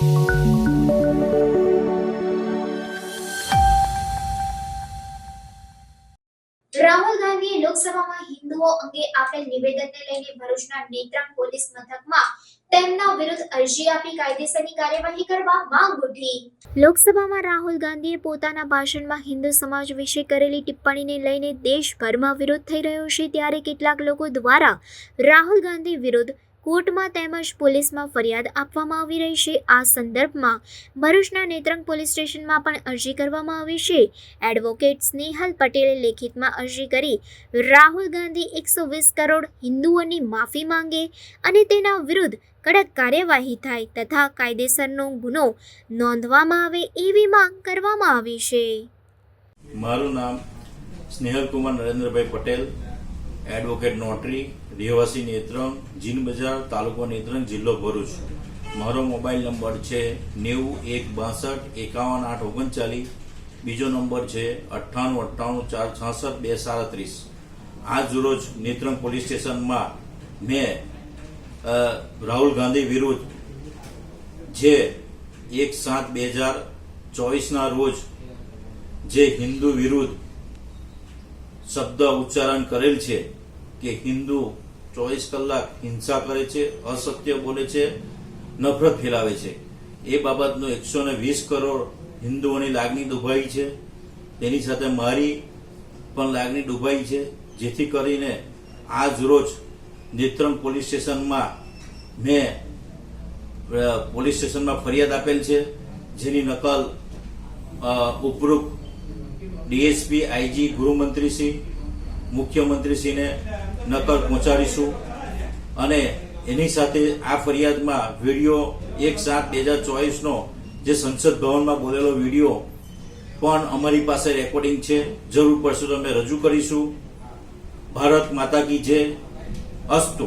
રાહુલ ગાંધીએ લોકસભામાં હિન્દુઓ અંગે આપેલ નિવેદનને લઈને ભરૂચના નેત્રંગ પોલીસ મથકમાં તેમના વિરુદ્ધ અરજી આપી કાયદેસરની કાર્યવાહી કરવા માંગ ઉઠી। લોકસભામાં રાહુલ ગાંધીએ પોતાના ભાષણમાં હિન્દુ સમાજ વિશે કરેલી ટિપ્પણીને લઈને દેશભરમાં વિરોધ થઈ રહ્યો છે, ત્યારે કેટલાક લોકો દ્વારા રાહુલ ગાંધી વિરુદ્ધ કોર્ટમાં તેમજ પોલીસમાં ફરિયાદ આપવામાં આવી રહી છે। આ સંદર્ભમાં ભરૂચના નેત્રંગ પોલીસ સ્ટેશનમાં પણ અરજી કરવામાં આવી છે। એડવોકેટ સ્નેહલ પટેલે લેખિતમાં અરજી કરી રાહુલ ગાંધી 120 કરોડ હિન્દુઓની માફી માંગે અને તેના વિરુદ્ધ કડક કાર્યવાહી થાય તથા કાયદેસરનો ગુનો નોંધવામાં આવે એવી માંગ કરવામાં આવી છે। મારું નામ સ્નેહલ કુમાર નરેન્દ્રભાઈ પટેલ, એડવોકેટ નોટરી, રહેવાસી નેત્રંગ, જીન બજાર, તાલુકો નેત્રંગ, જિલ્લો ભરૂચ। મારો મોબાઈલ નંબર છે 90 162 51 839, બીજો નંબર છે 98 98 466 237। આજ રોજ નેત્રંગ પોલીસ સ્ટેશનમાં મેં રાહુલ ગાંધી વિરુદ્ધ જે 1/7/2024 રોજ જે હિન્દુ વિરુદ્ધ શબ્દ ઉચ્ચારણ કરેલ છે કે હિન્દુ 24 કલાક હિંસા કરે છે, અસત્ય બોલે છે, નફરત ફેલાવે છે, એ બાબતનો 120 કરોડ હિન્દુઓની લાગણી દુભાઈ છે। તેની સાથે મારી પણ લાગણી દુભાઈ છે, જેથી કરીને આજ રોજ નેત્રંગ પોલીસ સ્ટેશનમાં મેં પોલીસ સ્ટેશનમાં ફરિયાદ આપેલ છે, જેની નકલ ઉપરોક્ત ડીએસપી, આઈજી, ગૃહમંત્રીશ્રી, મુખ્યમંત્રીશ્રીને નકલ પહોંચાડીશું અને એની સાથે આ ફરિયાદમાં વિડીયો 1/7/2024નો જે સંસદ ભવનમાં બોલેલો વિડીયો પણ અમારી પાસે રેકોર્ડિંગ છે, જરૂર પડશે તો અમે રજૂ કરીશું। ભારત માતા કી જય, અસ્તુ।